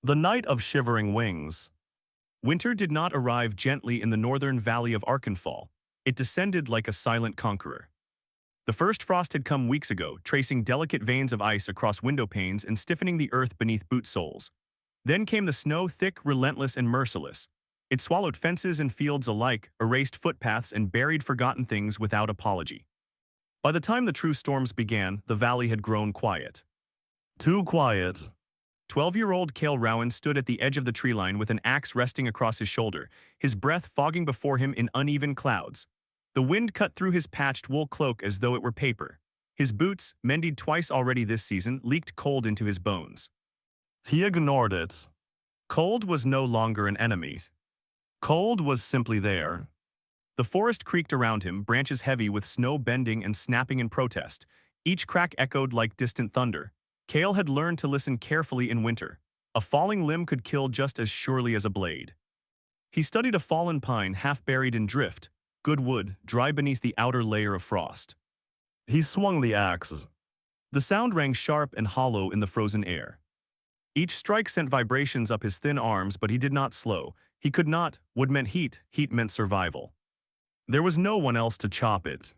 The Night of Shivering Wings. Winter did not arrive gently in the northern valley of Arkenfall. It descended like a silent conqueror. The first frost had come weeks ago, tracing delicate veins of ice across window panes and stiffening the earth beneath boot soles. Then came the snow, thick, relentless, and merciless. It swallowed fences and fields alike, erased footpaths, and buried forgotten things without apology. By the time the true storms began, the valley had grown quiet. Too quiet. 12-year-old Cale Rowan stood at the edge of the tree line with an axe resting across his shoulder, his breath fogging before him in uneven clouds. The wind cut through his patched wool cloak as though it were paper. His boots, mended twice already this season, leaked cold into his bones. He ignored it. Cold was no longer an enemy. Cold was simply there. The forest creaked around him, branches heavy with snow bending and snapping in protest. Each crack echoed like distant thunder. Cale had learned to listen carefully in winter. A falling limb could kill just as surely as a blade. He studied a fallen pine half buried in drift, good wood, dry beneath the outer layer of frost. He swung the axe. The sound rang sharp and hollow in the frozen air. Each strike sent vibrations up his thin arms, but he did not slow. He could not. Wood meant heat, heat meant survival. There was no one else to chop it.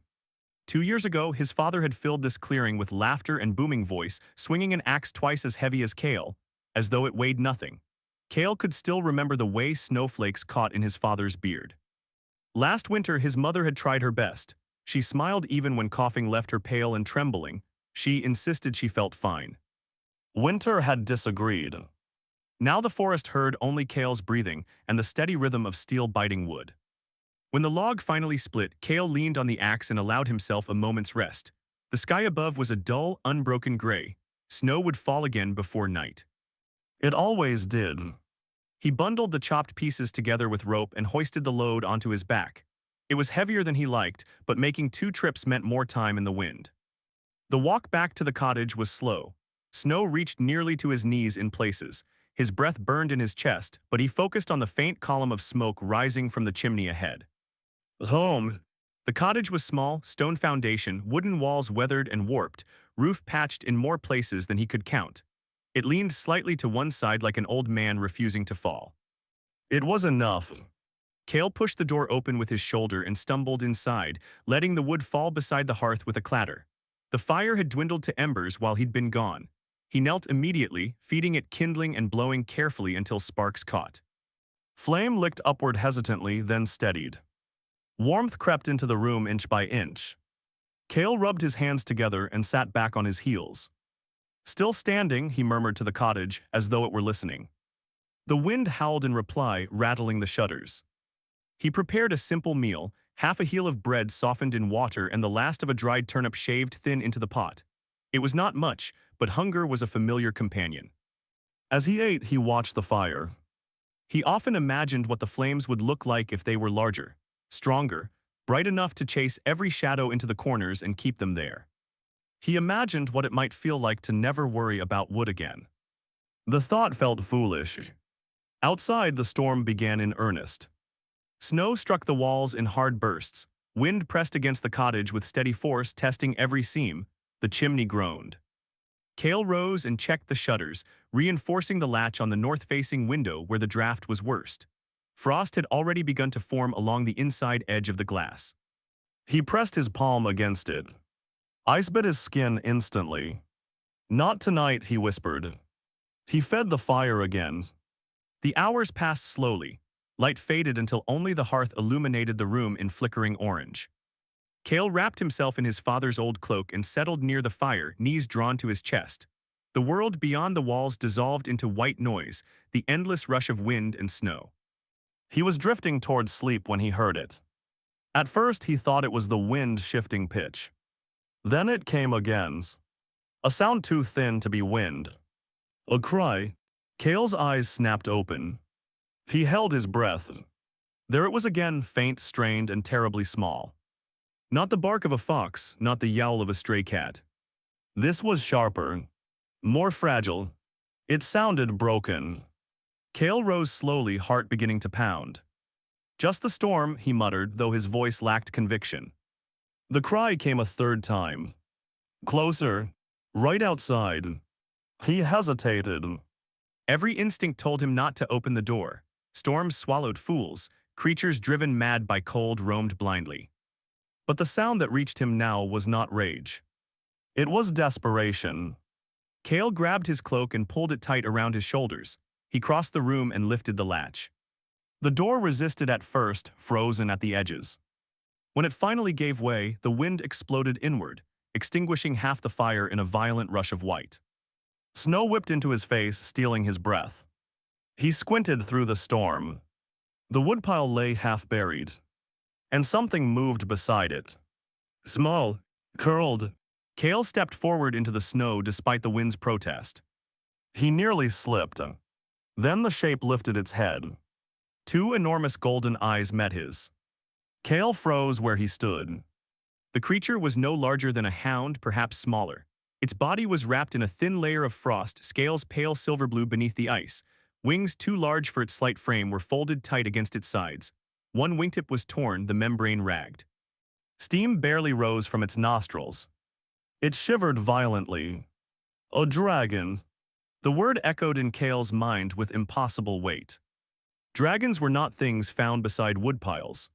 2 years ago, his father had filled this clearing with laughter and booming voice, swinging an axe twice as heavy as Cale, as though it weighed nothing. Cale could still remember the way snowflakes caught in his father's beard. Last winter, his mother had tried her best. She smiled even when coughing left her pale and trembling. She insisted she felt fine. Winter had disagreed. Now the forest heard only Cale's breathing and the steady rhythm of steel biting wood. When the log finally split, Cale leaned on the axe and allowed himself a moment's rest. The sky above was a dull, unbroken gray. Snow would fall again before night. It always did. He bundled the chopped pieces together with rope and hoisted the load onto his back. It was heavier than he liked, but making 2 trips meant more time in the wind. The walk back to the cottage was slow. Snow reached nearly to his knees in places. His breath burned in his chest, but he focused on the faint column of smoke rising from the chimney ahead. Home. The cottage was small, stone foundation, wooden walls weathered and warped, roof patched in more places than he could count. It leaned slightly to one side like an old man refusing to fall. It was enough. Cale pushed the door open with his shoulder and stumbled inside, letting the wood fall beside the hearth with a clatter. The fire had dwindled to embers while he'd been gone. He knelt immediately, feeding it kindling and blowing carefully until sparks caught. Flame licked upward hesitantly, then steadied. Warmth crept into the room inch by inch. Cale rubbed his hands together and sat back on his heels. Still standing, he murmured to the cottage, as though it were listening. The wind howled in reply, rattling the shutters. He prepared a simple meal, half a heel of bread softened in water and the last of a dried turnip shaved thin into the pot. It was not much, but hunger was a familiar companion. As he ate, he watched the fire. He often imagined what the flames would look like if they were larger, stronger, bright enough to chase every shadow into the corners and keep them there. He imagined what it might feel like to never worry about wood again. The thought felt foolish. Outside, the storm began in earnest. Snow struck the walls in hard bursts. Wind pressed against the cottage with steady force, testing every seam. The chimney groaned. Cale rose and checked the shutters, reinforcing the latch on the north-facing window where the draft was worst. Frost had already begun to form along the inside edge of the glass. He pressed his palm against it. Ice bit his skin instantly. "Not tonight," he whispered. He fed the fire again. The hours passed slowly. Light faded until only the hearth illuminated the room in flickering orange. Cale wrapped himself in his father's old cloak and settled near the fire, knees drawn to his chest. The world beyond the walls dissolved into white noise, the endless rush of wind and snow. He was drifting toward sleep when he heard it. At first, he thought it was the wind shifting pitch. Then it came again. A sound too thin to be wind. A cry. Cale's eyes snapped open. He held his breath. There it was again, faint, strained, and terribly small. Not the bark of a fox, not the yowl of a stray cat. This was sharper, more fragile. It sounded broken. Cale rose slowly, heart beginning to pound. "Just the storm," he muttered, though his voice lacked conviction. The cry came a third time. Closer. Right outside. He hesitated. Every instinct told him not to open the door. Storms swallowed fools, creatures driven mad by cold roamed blindly. But the sound that reached him now was not rage. It was desperation. Kale grabbed his cloak and pulled it tight around his shoulders. He crossed the room and lifted the latch. The door resisted at first, frozen at the edges. When it finally gave way, the wind exploded inward, extinguishing half the fire in a violent rush of white. Snow whipped into his face, stealing his breath. He squinted through the storm. The woodpile lay half-buried, and something moved beside it. Small, curled. Kale stepped forward into the snow despite the wind's protest. He nearly slipped. Then the shape lifted its head. Two enormous golden eyes met his. Kale froze where he stood. The creature was no larger than a hound, perhaps smaller. Its body was wrapped in a thin layer of frost, scales pale silver blue beneath the ice. Wings too large for its slight frame were folded tight against its sides. One wingtip was torn, the membrane ragged. Steam barely rose from its nostrils. It shivered violently. A dragon. The word echoed in Kale's mind with impossible weight. Dragons were not things found beside woodpiles.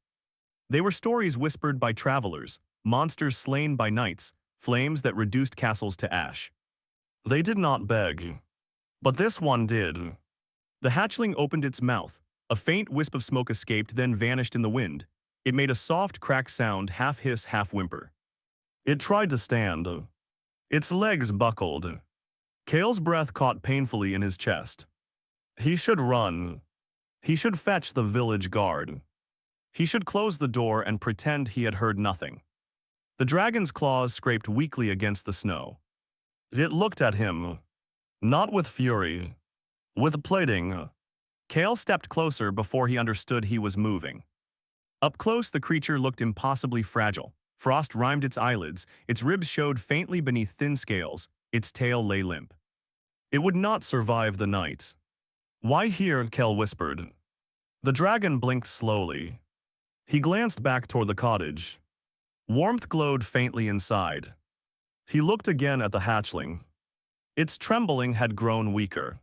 They were stories whispered by travelers, monsters slain by knights, flames that reduced castles to ash. They did not beg. But this one did. The hatchling opened its mouth. A faint wisp of smoke escaped, then vanished in the wind. It made a soft, cracked sound, half hiss, half whimper. It tried to stand. Its legs buckled. Kale's breath caught painfully in his chest. He should run. He should fetch the village guard. He should close the door and pretend he had heard nothing. The dragon's claws scraped weakly against the snow. It looked at him. Not with fury. With pleading. Kale stepped closer before he understood he was moving. Up close, the creature looked impossibly fragile. Frost rimed its eyelids, its ribs showed faintly beneath thin scales, its tail lay limp. It would not survive the night. Why here? Kale whispered. The dragon blinked slowly. He glanced back toward the cottage. Warmth glowed faintly inside. He looked again at the hatchling. Its trembling had grown weaker.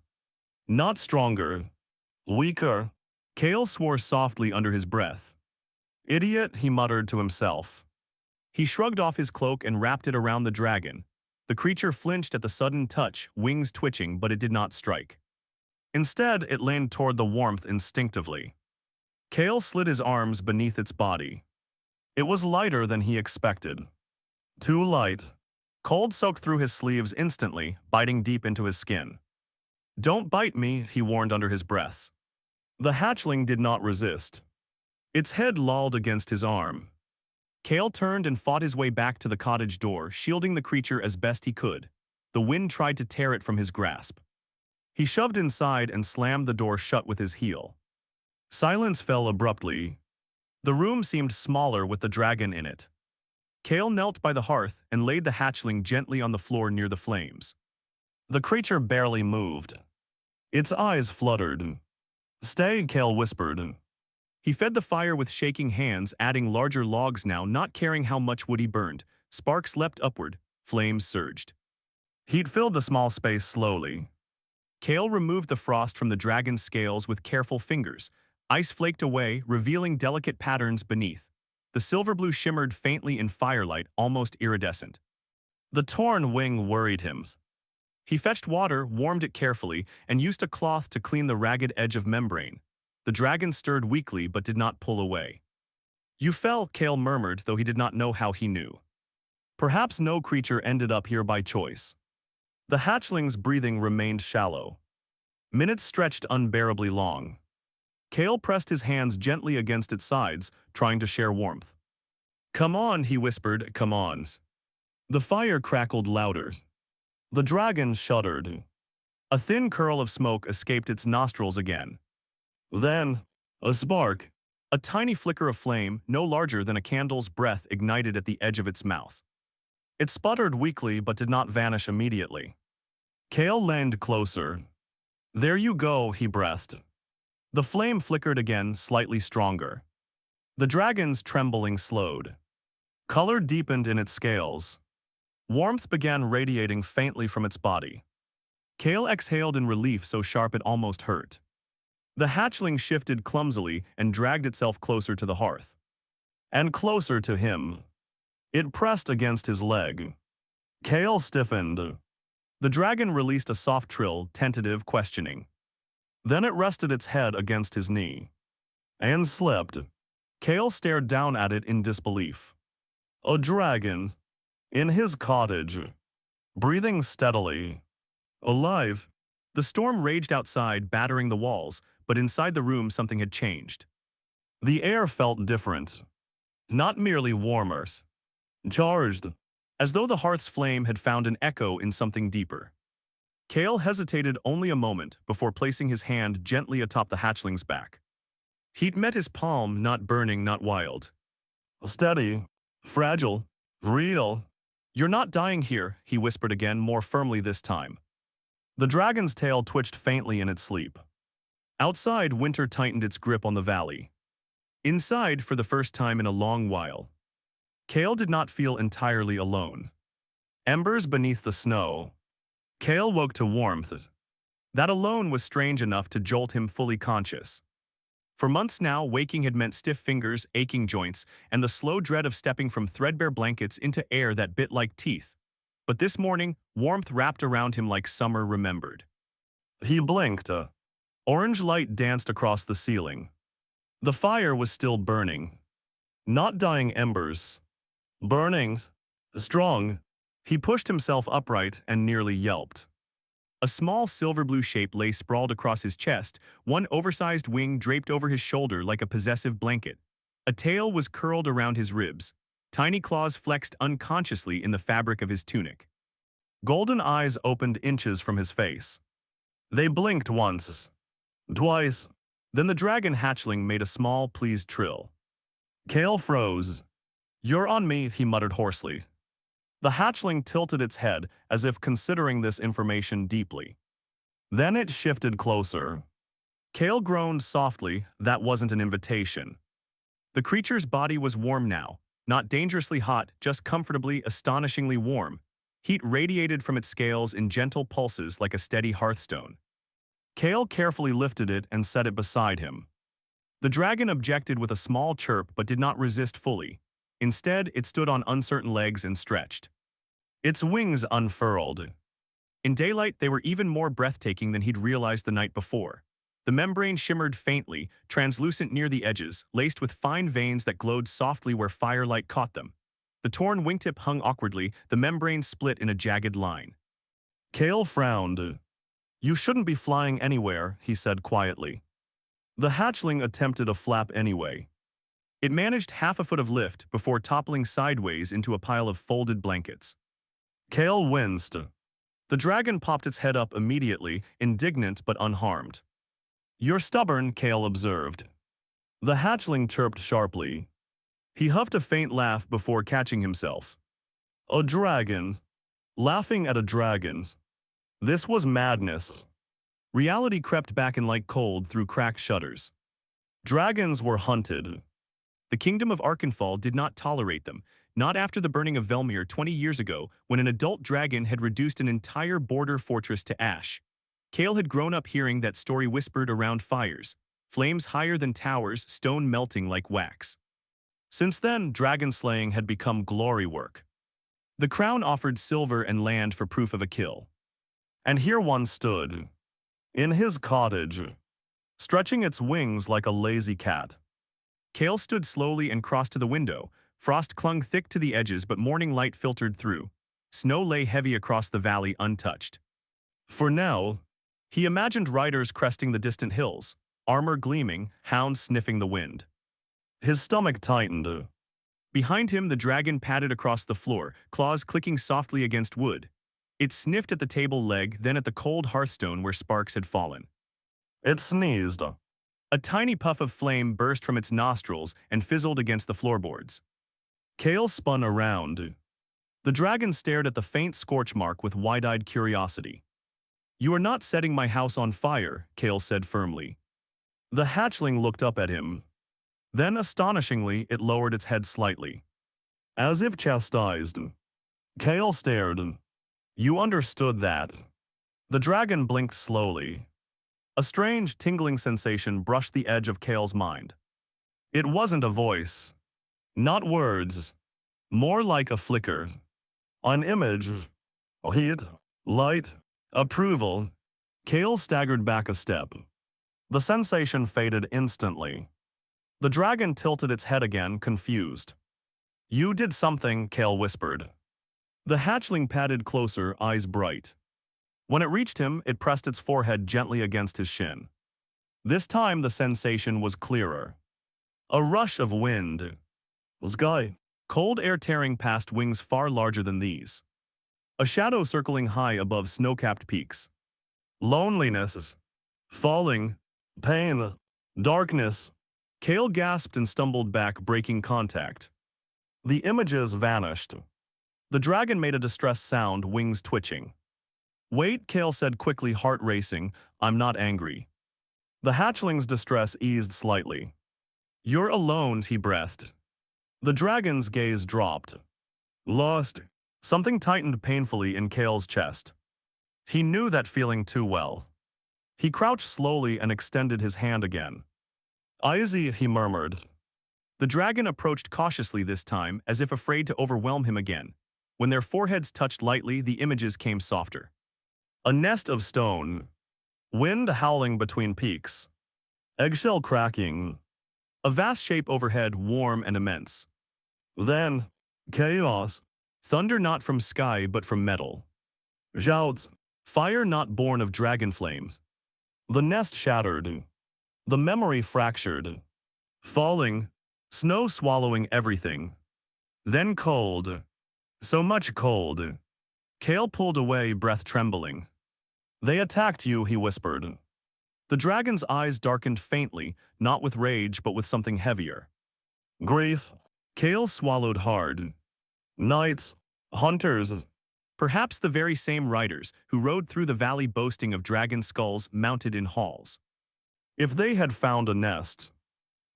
Not stronger. Weaker. Kale swore softly under his breath. Idiot, he muttered to himself. He shrugged off his cloak and wrapped it around the dragon. The creature flinched at the sudden touch, wings twitching, but it did not strike. Instead, it leaned toward the warmth instinctively. Kale slid his arms beneath its body. It was lighter than he expected. Too light. Cold soaked through his sleeves instantly, biting deep into his skin. Don't bite me, he warned under his breath. The hatchling did not resist. Its head lolled against his arm. Kale turned and fought his way back to the cottage door, shielding the creature as best he could. The wind tried to tear it from his grasp. He shoved inside and slammed the door shut with his heel. Silence fell abruptly. The room seemed smaller with the dragon in it. Kale knelt by the hearth and laid the hatchling gently on the floor near the flames. The creature barely moved. Its eyes fluttered. Stay, Kale whispered. He fed the fire with shaking hands, adding larger logs now, not caring how much wood he burned. Sparks leapt upward, flames surged. Heat filled the small space slowly. Kale removed the frost from the dragon's scales with careful fingers. Ice flaked away, revealing delicate patterns beneath. The silver blue shimmered faintly in firelight, almost iridescent. The torn wing worried him. He fetched water, warmed it carefully, and used a cloth to clean the ragged edge of membrane. The dragon stirred weakly but did not pull away. You fell, Kale murmured, though he did not know how he knew. Perhaps no creature ended up here by choice. The hatchling's breathing remained shallow. Minutes stretched unbearably long. Kale pressed his hands gently against its sides, trying to share warmth. Come on, he whispered, come on. The fire crackled louder. The dragon shuddered. A thin curl of smoke escaped its nostrils again. Then, a spark. A tiny flicker of flame, no larger than a candle's breath, ignited at the edge of its mouth. It sputtered weakly but did not vanish immediately. Kale leaned closer. There you go, he breathed. The flame flickered again, slightly stronger. The dragon's trembling slowed. Color deepened in its scales. Warmth began radiating faintly from its body. Kale exhaled in relief so sharp it almost hurt. The hatchling shifted clumsily and dragged itself closer to the hearth. And closer to him. It pressed against his leg. Kale stiffened. The dragon released a soft trill, tentative, questioning. Then it rested its head against his knee. And slipped. Kale stared down at it in disbelief. A dragon. In his cottage. Breathing steadily. Alive. The storm raged outside, battering the walls, but inside the room something had changed. The air felt different. Not merely warmer. Charged. As though the hearth's flame had found an echo in something deeper. Kale hesitated only a moment before placing his hand gently atop the hatchling's back. Heat met his palm, not burning, not wild. Steady. Fragile. Real. You're not dying here, he whispered again, more firmly this time. The dragon's tail twitched faintly in its sleep. Outside, winter tightened its grip on the valley. Inside, for the first time in a long while, Kale did not feel entirely alone. Embers beneath the snow. Kale woke to warmth. That alone was strange enough to jolt him fully conscious. For months now, waking had meant stiff fingers, aching joints, and the slow dread of stepping from threadbare blankets into air that bit like teeth. But this morning, warmth wrapped around him like summer remembered. He blinked. Orange light danced across the ceiling. The fire was still burning. Not dying embers. Burning. Strong. He pushed himself upright and nearly yelped. A small silver-blue shape lay sprawled across his chest, one oversized wing draped over his shoulder like a possessive blanket. A tail was curled around his ribs. Tiny claws flexed unconsciously in the fabric of his tunic. Golden eyes opened inches from his face. They blinked once. Twice. Then the dragon hatchling made a small, pleased trill. Kale froze. You're on me, he muttered hoarsely. The hatchling tilted its head as if considering this information deeply. Then it shifted closer. Kale groaned softly. That wasn't an invitation. The creature's body was warm now, not dangerously hot, just comfortably, astonishingly warm. Heat radiated from its scales in gentle pulses like a steady hearthstone. Kale carefully lifted it and set it beside him. The dragon objected with a small chirp but did not resist fully. Instead, it stood on uncertain legs and stretched. Its wings unfurled. In daylight, they were even more breathtaking than he'd realized the night before. The membrane shimmered faintly, translucent near the edges, laced with fine veins that glowed softly where firelight caught them. The torn wingtip hung awkwardly, the membrane split in a jagged line. Kale frowned. You shouldn't be flying anywhere, he said quietly. The hatchling attempted a flap anyway. It managed half a foot of lift before toppling sideways into a pile of folded blankets. Kale winced. The dragon popped its head up immediately, indignant but unharmed. You're stubborn, Kale observed. The hatchling chirped sharply. He huffed a faint laugh before catching himself. A dragon. Laughing at a dragon. This was madness. Reality crept back in like cold through cracked shutters. Dragons were hunted. The kingdom of Arkenfall did not tolerate them, not after the burning of Velmir 20 years ago when an adult dragon had reduced an entire border fortress to ash. Kale had grown up hearing that story whispered around fires, flames higher than towers, stone melting like wax. Since then, dragon slaying had become glory work. The crown offered silver and land for proof of a kill. And here one stood, in his cottage, stretching its wings like a lazy cat. Kale stood slowly and crossed to the window. Frost clung thick to the edges, but morning light filtered through. Snow lay heavy across the valley untouched. For now, he imagined riders cresting the distant hills, armor gleaming, hounds sniffing the wind. His stomach tightened. Behind him, the dragon padded across the floor, claws clicking softly against wood. It sniffed at the table leg, then at the cold hearthstone where sparks had fallen. It sneezed. A tiny puff of flame burst from its nostrils and fizzled against the floorboards. Kale spun around. The dragon stared at the faint scorch mark with wide-eyed curiosity. You are not setting my house on fire, Kale said firmly. The hatchling looked up at him. Then, astonishingly, it lowered its head slightly. As if chastised. Kale stared. You understood that. The dragon blinked slowly. A strange, tingling sensation brushed the edge of Kale's mind. It wasn't a voice. Not words. More like a flicker. An image. Heat. Light. Approval. Kale staggered back a step. The sensation faded instantly. The dragon tilted its head again, confused. You did something, Kale whispered. The hatchling padded closer, eyes bright. When it reached him, it pressed its forehead gently against his shin. This time the sensation was clearer. A rush of wind. Sky. Cold air tearing past wings far larger than these. A shadow circling high above snow-capped peaks. Loneliness. Falling. Pain. Darkness. Kale gasped and stumbled back, breaking contact. The images vanished. The dragon made a distressed sound, wings twitching. Wait, Kale said quickly, heart racing. I'm not angry. The hatchling's distress eased slightly. You're alone, he breathed. The dragon's gaze dropped. Lost. Something tightened painfully in Kale's chest. He knew that feeling too well. He crouched slowly and extended his hand again. Easy, he murmured. The dragon approached cautiously this time, as if afraid to overwhelm him again. When their foreheads touched lightly, the images came softer. A nest of stone. Wind howling between peaks. Eggshell cracking. A vast shape overhead, warm and immense. Then, chaos. Thunder not from sky but from metal. Shouts. Fire not born of dragon flames. The nest shattered. The memory fractured. Falling. Snow swallowing everything. Then cold. So much cold. Kale pulled away, breath trembling. They attacked you, he whispered. The dragon's eyes darkened faintly, not with rage but with something heavier. Grief. Kale swallowed hard. Knights. Hunters. Perhaps the very same riders who rode through the valley boasting of dragon skulls mounted in halls. If they had found a nest.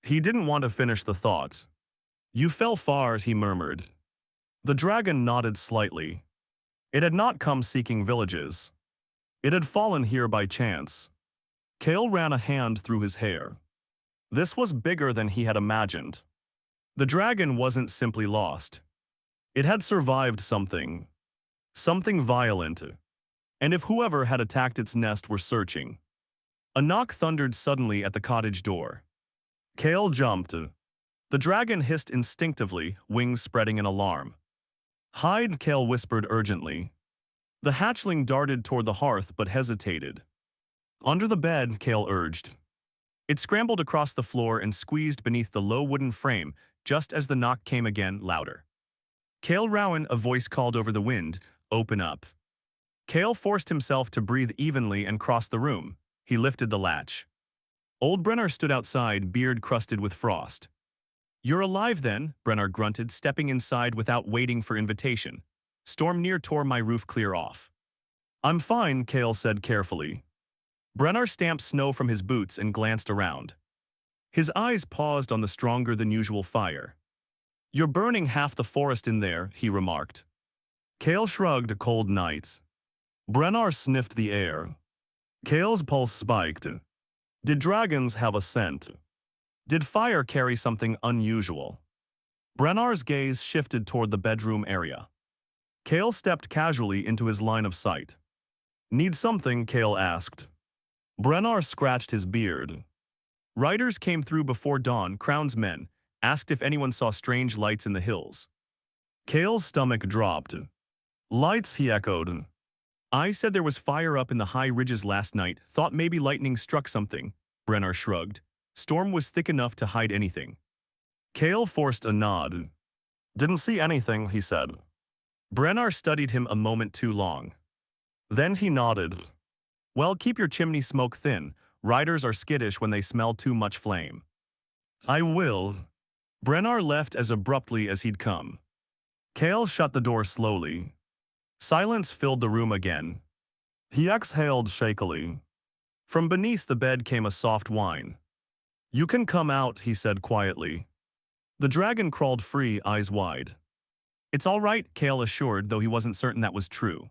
He didn't want to finish the thought. You fell far, he murmured. The dragon nodded slightly. It had not come seeking villages. It had fallen here by chance. Kale ran a hand through his hair. This was bigger than he had imagined. The dragon wasn't simply lost. It had survived something. Something violent. And if whoever had attacked its nest were searching. A knock thundered suddenly at the cottage door. Kale jumped. The dragon hissed instinctively, wings spreading in alarm. Hide, Kale whispered urgently. The hatchling darted toward the hearth but hesitated. Under the bed, Kale urged. It scrambled across the floor and squeezed beneath the low wooden frame just as the knock came again, louder. Kale Rowan, a voice called over the wind, open up. Kale forced himself to breathe evenly and crossed the room. He lifted the latch. Old Brenner stood outside, beard crusted with frost. You're alive then, Brenner grunted, stepping inside without waiting for invitation. Storm near tore my roof clear off. I'm fine, Kale said carefully. Brenner stamped snow from his boots and glanced around. His eyes paused on the stronger-than-usual fire. You're burning half the forest in there, he remarked. Kale shrugged, cold nights. Brenner sniffed the air. Kale's pulse spiked. Did dragons have a scent? Did fire carry something unusual? Brennar's gaze shifted toward the bedroom area. Kale stepped casually into his line of sight. Need something? Kale asked. Brennar scratched his beard. Riders came through before dawn, Crown's men, asked if anyone saw strange lights in the hills. Kale's stomach dropped. Lights, he echoed. I said there was fire up in the high ridges last night, thought maybe lightning struck something. Brennar shrugged. Storm was thick enough to hide anything. Kale forced a nod. Didn't see anything, he said. Brennar studied him a moment too long. Then he nodded. Well, keep your chimney smoke thin. Riders are skittish when they smell too much flame. I will. Brennar left as abruptly as he'd come. Kale shut the door slowly. Silence filled the room again. He exhaled shakily. From beneath the bed came a soft whine. You can come out, he said quietly. The dragon crawled free, eyes wide. It's all right, Kale assured, though he wasn't certain that was true.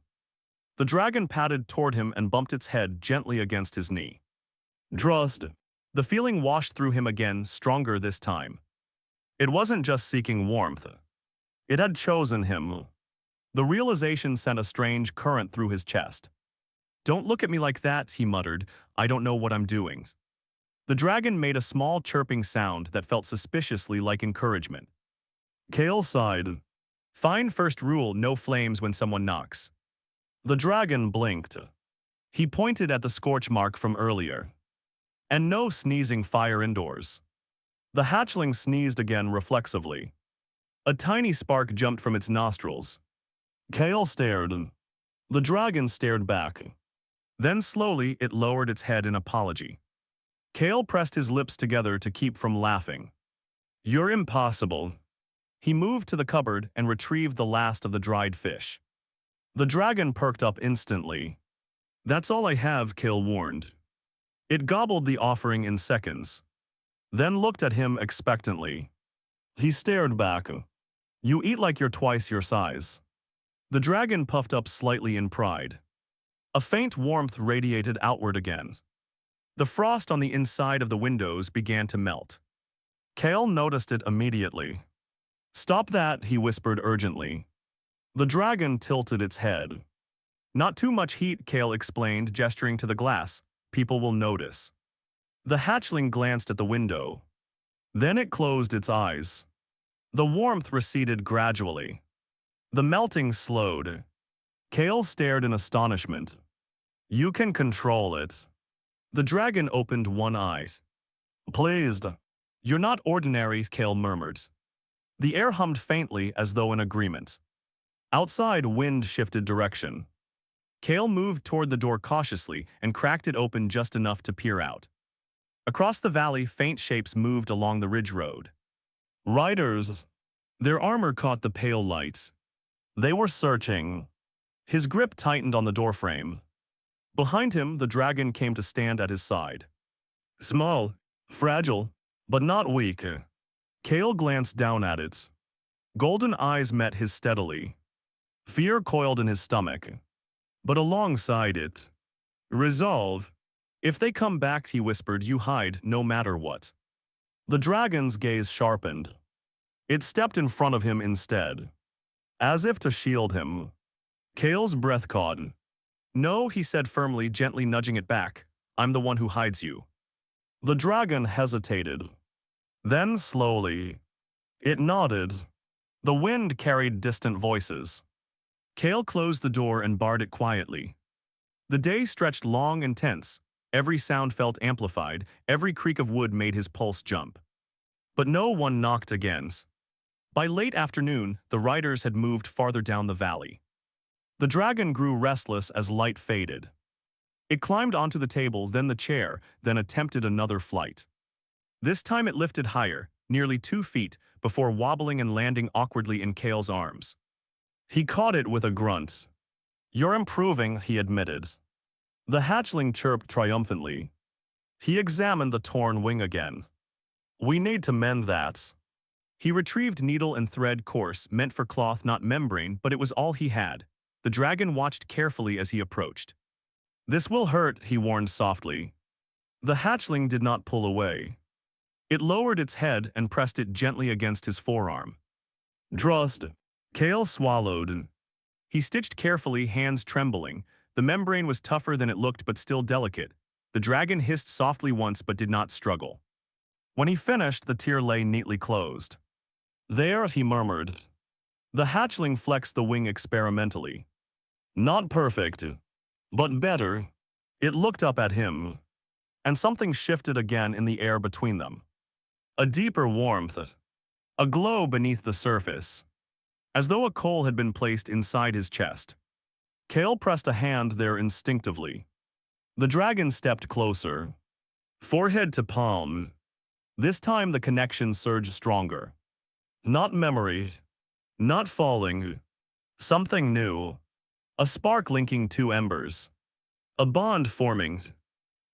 The dragon padded toward him and bumped its head gently against his knee. Trust. The feeling washed through him again, stronger this time. It wasn't just seeking warmth. It had chosen him. The realization sent a strange current through his chest. "Don't look at me like that," he muttered. "I don't know what I'm doing." The dragon made a small chirping sound that felt suspiciously like encouragement. Kale sighed. "Fine first rule, no flames when someone knocks." The dragon blinked. He pointed at the scorch mark from earlier. "And no sneezing fire indoors." The hatchling sneezed again reflexively. A tiny spark jumped from its nostrils. Kale stared. The dragon stared back. Then slowly it lowered its head in apology. Kale pressed his lips together to keep from laughing. "You're impossible." He moved to the cupboard and retrieved the last of the dried fish. The dragon perked up instantly. "That's all I have," Kale warned. It gobbled the offering in seconds, then looked at him expectantly. He stared back. "You eat like you're twice your size." The dragon puffed up slightly in pride. A faint warmth radiated outward again. The frost on the inside of the windows began to melt. Kale noticed it immediately. "Stop that," he whispered urgently. The dragon tilted its head. "Not too much heat," Kale explained, gesturing to the glass. "People will notice." The hatchling glanced at the window. Then it closed its eyes. The warmth receded gradually. The melting slowed. Kale stared in astonishment. "You can control it." The dragon opened one eye. "Pleased." "You're not ordinary," Kale murmured. The air hummed faintly as though in agreement. Outside, wind shifted direction. Kale moved toward the door cautiously and cracked it open just enough to peer out. Across the valley, faint shapes moved along the ridge road. Riders. Their armor caught the pale light. They were searching. His grip tightened on the doorframe. Behind him, the dragon came to stand at his side. Small, fragile, but not weak. Kale glanced down at it. Golden eyes met his steadily. Fear coiled in his stomach. But alongside it, resolve. "If they come back," he whispered, "you hide, no matter what." The dragon's gaze sharpened. It stepped in front of him instead, as if to shield him. Kale's breath caught. "No," he said firmly, gently nudging it back. "I'm the one who hides you." The dragon hesitated. Then slowly, it nodded. The wind carried distant voices. Kale closed the door and barred it quietly. The day stretched long and tense. Every sound felt amplified, every creak of wood made his pulse jump. But no one knocked again. By late afternoon, the riders had moved farther down the valley. The dragon grew restless as light faded. It climbed onto the table, then the chair, then attempted another flight. This time it lifted higher, nearly 2 feet, before wobbling and landing awkwardly in Kale's arms. He caught it with a grunt. "You're improving," he admitted. The hatchling chirped triumphantly. He examined the torn wing again. "We need to mend that." He retrieved needle and thread, coarse, meant for cloth, not membrane, but it was all he had. The dragon watched carefully as he approached. "This will hurt," he warned softly. The hatchling did not pull away. It lowered its head and pressed it gently against his forearm. "Trust." Kale swallowed. He stitched carefully, hands trembling. The membrane was tougher than it looked but still delicate. The dragon hissed softly once but did not struggle. When he finished, the tear lay neatly closed. "There," he murmured. The hatchling flexed the wing experimentally. "Not perfect, but better." It looked up at him, and something shifted again in the air between them. A deeper warmth, a glow beneath the surface, as though a coal had been placed inside his chest. Kale pressed a hand there instinctively. The dragon stepped closer, forehead to palm. This time the connection surged stronger. Not memories, not falling, something new. A spark linking 2 embers. A bond forming.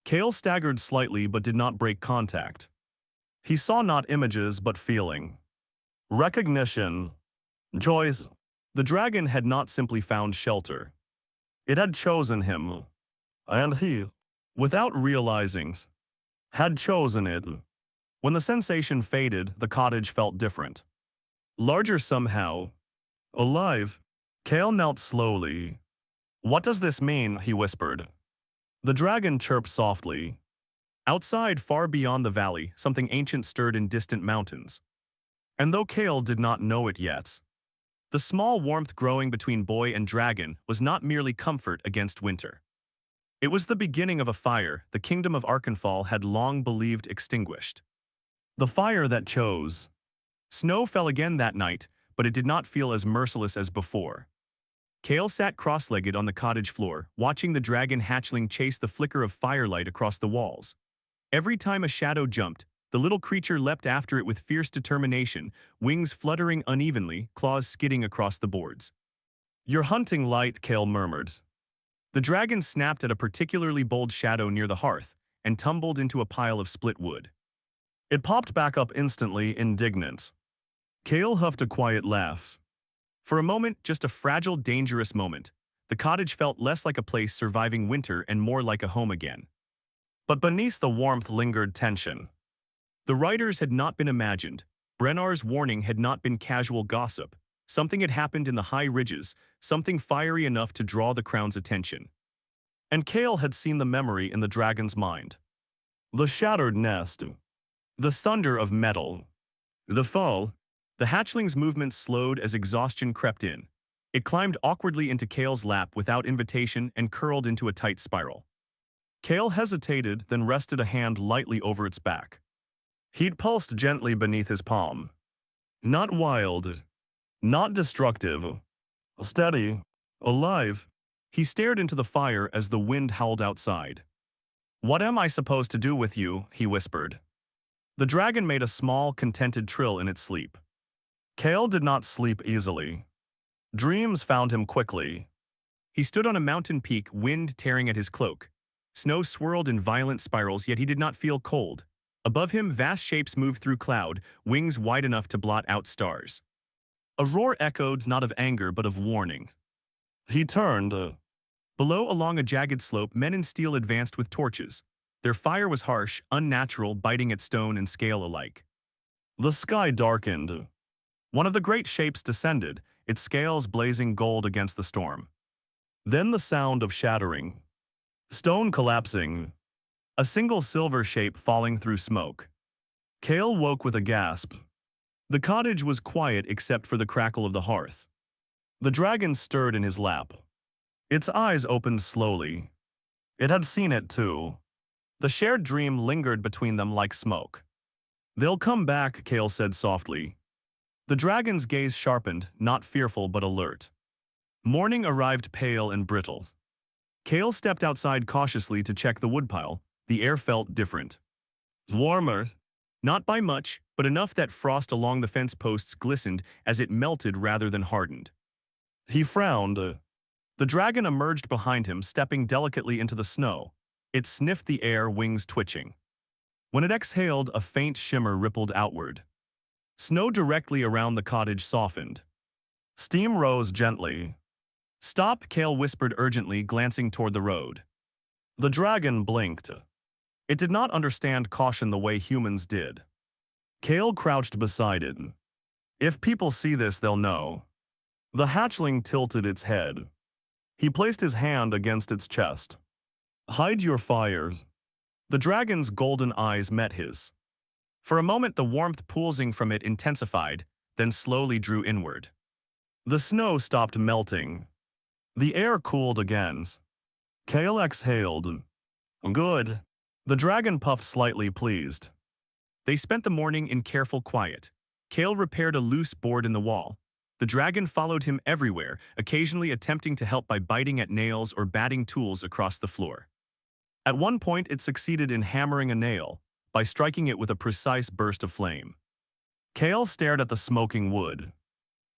Kale staggered slightly but did not break contact. He saw not images but feeling. Recognition. Joys. The dragon had not simply found shelter. It had chosen him, and he, without realizing, had chosen it. When the sensation faded, the cottage felt different. Larger somehow. Alive. Kale knelt slowly. What does this mean? He whispered. The dragon chirped softly. Outside, far beyond the valley, something ancient stirred in distant mountains. And though Kale did not know it yet, the small warmth growing between boy and dragon was not merely comfort against winter. It was the beginning of a fire the kingdom of Arkenfall had long believed extinguished. The fire that chose. Snow fell again that night, but it did not feel as merciless as before. Kale sat cross-legged on the cottage floor, watching the dragon hatchling chase the flicker of firelight across the walls. Every time a shadow jumped, the little creature leapt after it with fierce determination, wings fluttering unevenly, claws skidding across the boards. "You're hunting light," Kale murmured. The dragon snapped at a particularly bold shadow near the hearth and tumbled into a pile of split wood. It popped back up instantly, indignant. Kale huffed a quiet laugh. For a moment, just a fragile, dangerous moment, the cottage felt less like a place surviving winter and more like a home again. But beneath the warmth lingered tension. The writers had not been imagined. Brennar's warning had not been casual gossip. Something had happened in the high ridges, something fiery enough to draw the crown's attention. And Kale had seen the memory in the dragon's mind. The shattered nest. The thunder of metal. The fall. The hatchling's movements slowed as exhaustion crept in. It climbed awkwardly into Kale's lap without invitation and curled into a tight spiral. Kale hesitated, then rested a hand lightly over its back. Heat pulsed gently beneath his palm. Not wild. Not destructive. Steady. Alive. He stared into the fire as the wind howled outside. "What am I supposed to do with you?" he whispered. The dragon made a small, contented trill in its sleep. Kale did not sleep easily. Dreams found him quickly. He stood on a mountain peak, wind tearing at his cloak. Snow swirled in violent spirals, yet he did not feel cold. Above him, vast shapes moved through cloud, wings wide enough to blot out stars. A roar echoed, not of anger but of warning. He turned. Below, along a jagged slope, men in steel advanced with torches. Their fire was harsh, unnatural, biting at stone and scale alike. The sky darkened. One of the great shapes descended, its scales blazing gold against the storm. Then the sound of shattering. Stone collapsing. A single silver shape falling through smoke. Kale woke with a gasp. The cottage was quiet except for the crackle of the hearth. The dragon stirred in his lap. Its eyes opened slowly. It had seen it too. The shared dream lingered between them like smoke. "They'll come back," Kale said softly. The dragon's gaze sharpened, not fearful but alert. Morning arrived pale and brittle. Kale stepped outside cautiously to check the woodpile. The air felt different. Warmer. Not by much, but enough that frost along the fence posts glistened as it melted rather than hardened. He frowned. The dragon emerged behind him, stepping delicately into the snow. It sniffed the air, wings twitching. When it exhaled, a faint shimmer rippled outward. Snow directly around the cottage softened. Steam rose gently. "Stop," Kale whispered urgently, glancing toward the road. The dragon blinked. It did not understand caution the way humans did. Kale crouched beside it. "If people see this, they'll know." The hatchling tilted its head. He placed his hand against its chest. "Hide your fires." The dragon's golden eyes met his. For a moment, the warmth pulsing from it intensified, then slowly drew inward. The snow stopped melting. The air cooled again. Kale exhaled. "Good." The dragon puffed slightly, pleased. They spent the morning in careful quiet. Kale repaired a loose board in the wall. The dragon followed him everywhere, occasionally attempting to help by biting at nails or batting tools across the floor. At one point, it succeeded in hammering a nail, by striking it with a precise burst of flame. Kale stared at the smoking wood.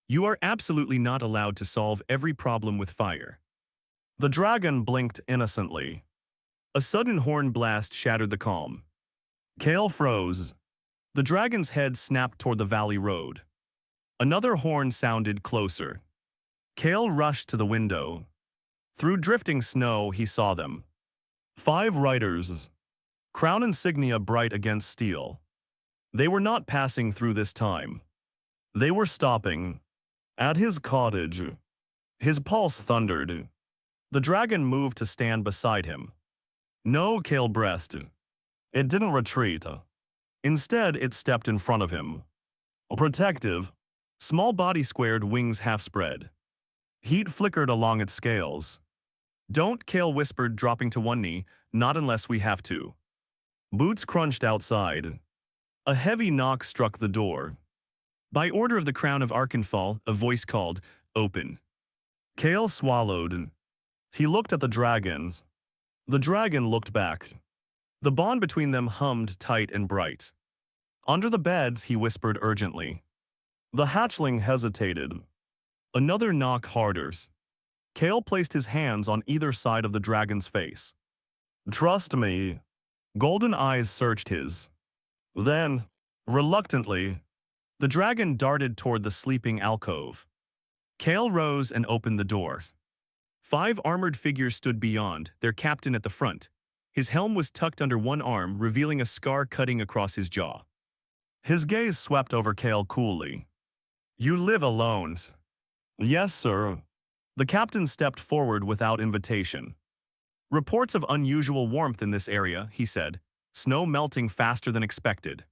"You are absolutely not allowed to solve every problem with fire." The dragon blinked innocently. A sudden horn blast shattered the calm. Kale froze. The dragon's head snapped toward the valley road. Another horn sounded closer. Kale rushed to the window. Through drifting snow, he saw them. 5 riders, crown insignia bright against steel. They were not passing through this time. They were stopping. At his cottage. His pulse thundered. The dragon moved to stand beside him. No, Kale breathed. It didn't retreat. Instead, it stepped in front of him. Protective. Small body squared, wings half spread. Heat flickered along its scales. Don't, Kale whispered, dropping to one knee, not unless we have to. Boots crunched outside. A heavy knock struck the door. By order of the Crown of Arkenfall, a voice called, "Open." Kale swallowed. He looked at the dragons. The dragon looked back. The bond between them hummed tight and bright. Under the beds, he whispered urgently. The hatchling hesitated. Another knock harder. Kale placed his hands on either side of the dragon's face. Trust me. Golden eyes searched his. Then, reluctantly, the dragon darted toward the sleeping alcove. Kale rose and opened the door. 5 armored figures stood beyond, their captain at the front. His helm was tucked under one arm, revealing a scar cutting across his jaw. His gaze swept over Kale coolly. You live alone. Yes, sir. The captain stepped forward without invitation. Reports of unusual warmth in this area, he said, snow melting faster than expected.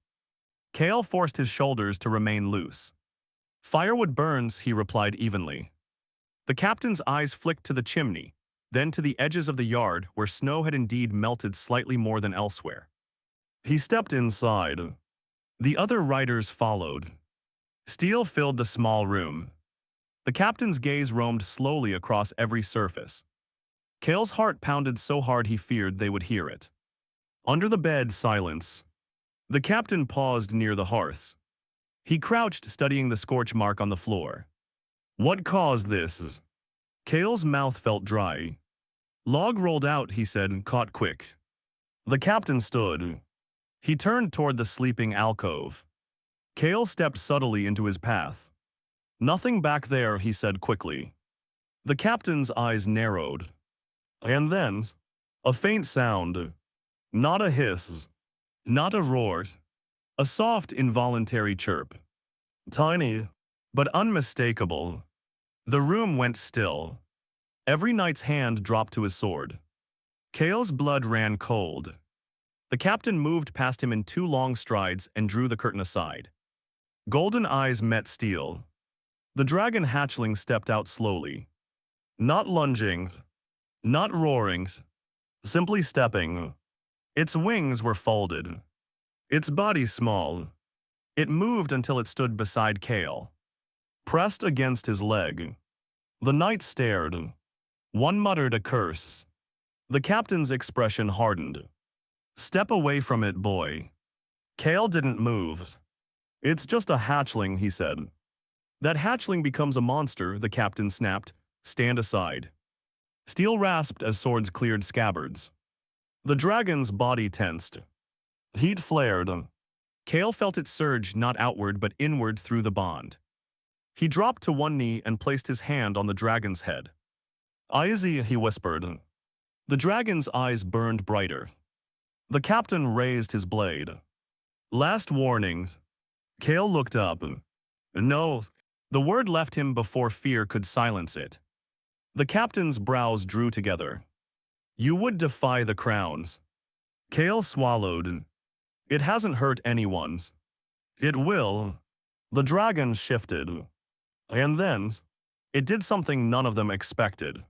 Kale forced his shoulders to remain loose. Firewood burns, he replied evenly. The captain's eyes flicked to the chimney, then to the edges of the yard where snow had indeed melted slightly more than elsewhere. He stepped inside. The other riders followed. Steel filled the small room. The captain's gaze roamed slowly across every surface. Kale's heart pounded so hard he feared they would hear it. Under the bed, silence. The captain paused near the hearths. He crouched, studying the scorch mark on the floor. What caused this? Kale's mouth felt dry. Log rolled out, he said, caught quick. The captain stood. He turned toward the sleeping alcove. Kale stepped subtly into his path. Nothing back there, he said quickly. The captain's eyes narrowed. And then, a faint sound. Not a hiss. Not a roar. A soft, involuntary chirp. Tiny, but unmistakable. The room went still. Every knight's hand dropped to his sword. Kale's blood ran cold. The captain moved past him in 2 long strides and drew the curtain aside. Golden eyes met steel. The dragon hatchling stepped out slowly. Not lunging, not roaring, simply stepping. Its wings were folded. Its body small. It moved until it stood beside Kale. Pressed against his leg. The knights stared. One muttered a curse. The captain's expression hardened. Step away from it, boy. Kale didn't move. It's just a hatchling, he said. That hatchling becomes a monster, the captain snapped. Stand aside. Steel rasped as swords cleared scabbards. The dragon's body tensed. Heat flared. Kale felt it surge not outward but inward through the bond. He dropped to one knee and placed his hand on the dragon's head. Easy, he whispered. The dragon's eyes burned brighter. The captain raised his blade. Last warning. Kale looked up. No. The word left him before fear could silence it. The captain's brows drew together. You would defy the crowns. Kale swallowed. It hasn't hurt anyone's. It will. The dragon shifted. And then, it did something none of them expected.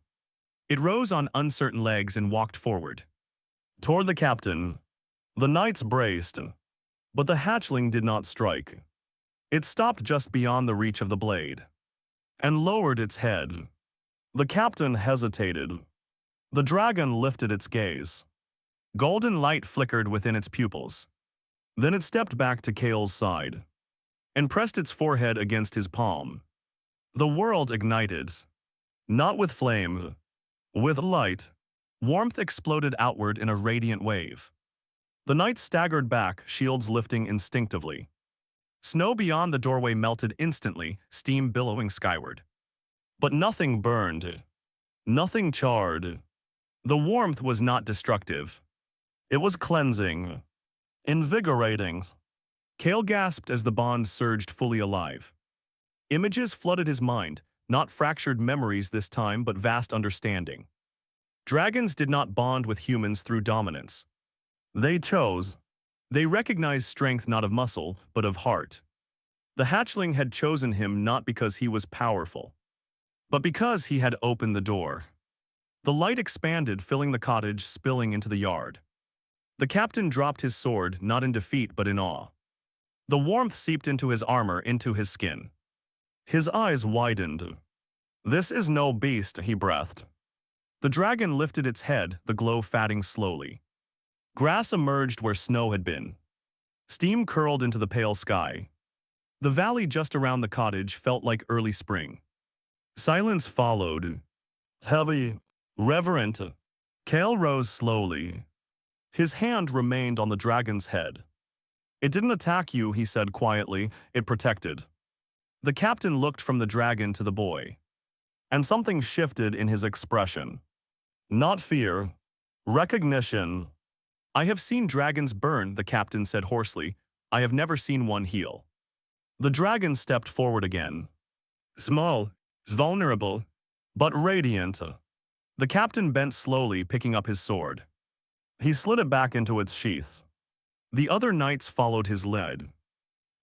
It rose on uncertain legs and walked forward. Toward the captain. The knights braced. But the hatchling did not strike. It stopped just beyond the reach of the blade. And lowered its head. The captain hesitated. The dragon lifted its gaze. Golden light flickered within its pupils. Then it stepped back to Kale's side. And pressed its forehead against his palm. The world ignited. Not with flame. With light. Warmth exploded outward in a radiant wave. The knights staggered back, shields lifting instinctively. Snow beyond the doorway melted instantly, steam billowing skyward. But nothing burned. Nothing charred. The warmth was not destructive. It was cleansing, invigorating. Kale gasped as the bond surged fully alive. Images flooded his mind, not fractured memories this time but vast understanding. Dragons did not bond with humans through dominance. They chose. They recognized strength not of muscle, but of heart. The hatchling had chosen him not because he was powerful, but because he had opened the door. The light expanded, filling the cottage, spilling into the yard. The captain dropped his sword, not in defeat but in awe. The warmth seeped into his armor, into his skin. His eyes widened. "This is no beast," he breathed. The dragon lifted its head, the glow fading slowly. Grass emerged where snow had been. Steam curled into the pale sky. The valley just around the cottage felt like early spring. Silence followed. Heavy, reverent. Kale rose slowly. His hand remained on the dragon's head. "It didn't attack you," he said quietly, "it protected." The captain looked from the dragon to the boy, and something shifted in his expression. Not fear, recognition. "I have seen dragons burn," the captain said hoarsely. "I have never seen one heal." The dragon stepped forward again. Small, vulnerable, but radiant. The captain bent slowly, picking up his sword. He slid it back into its sheath. The other knights followed his lead.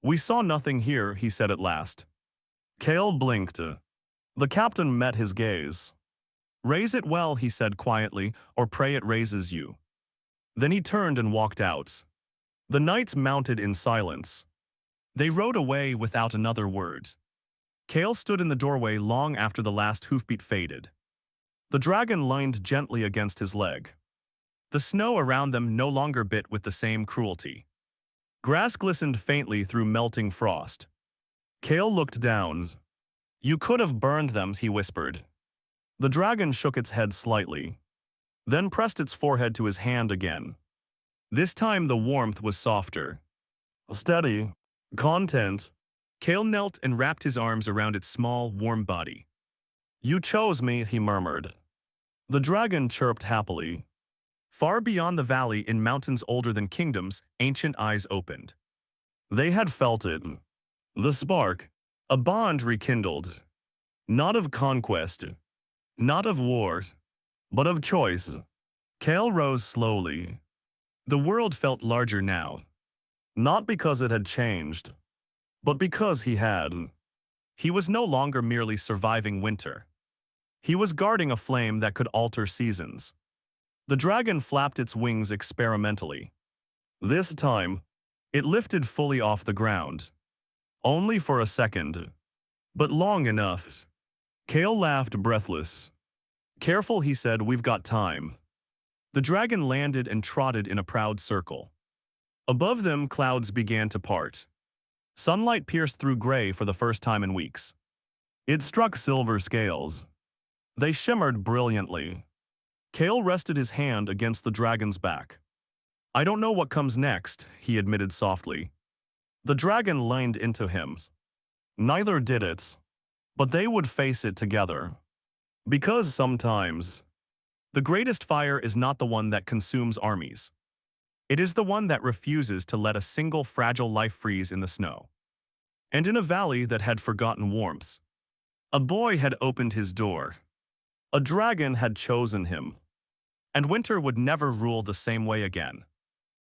"We saw nothing here," he said at last. Kale blinked. The captain met his gaze. "Raise it well," he said quietly, "or pray it raises you." Then he turned and walked out. The knights mounted in silence. They rode away without another word. Kale stood in the doorway long after the last hoofbeat faded. The dragon leaned gently against his leg. The snow around them no longer bit with the same cruelty. Grass glistened faintly through melting frost. Kale looked down. "You could have burned them," he whispered. The dragon shook its head slightly, then pressed its forehead to his hand again. This time the warmth was softer. Steady. Content. Kale knelt and wrapped his arms around its small, warm body. "You chose me," he murmured. The dragon chirped happily. Far beyond the valley, in mountains older than kingdoms, ancient eyes opened. They had felt it. The spark. A bond rekindled. Not of conquest. Not of wars. But of choice. Kale rose slowly. The world felt larger now. Not because it had changed, but because he had. He was no longer merely surviving winter. He was guarding a flame that could alter seasons. The dragon flapped its wings experimentally. This time, it lifted fully off the ground. Only for a second. But long enough. Kale laughed, breathless. "Careful," he said, "we've got time." The dragon landed and trotted in a proud circle. Above them, clouds began to part. Sunlight pierced through gray for the first time in weeks. It struck silver scales. They shimmered brilliantly. Kale rested his hand against the dragon's back. "I don't know what comes next," he admitted softly. The dragon leaned into him. Neither did it. But they would face it together. Because sometimes, the greatest fire is not the one that consumes armies. It is the one that refuses to let a single fragile life freeze in the snow. And in a valley that had forgotten warmths, a boy had opened his door. A dragon had chosen him. And winter would never rule the same way again.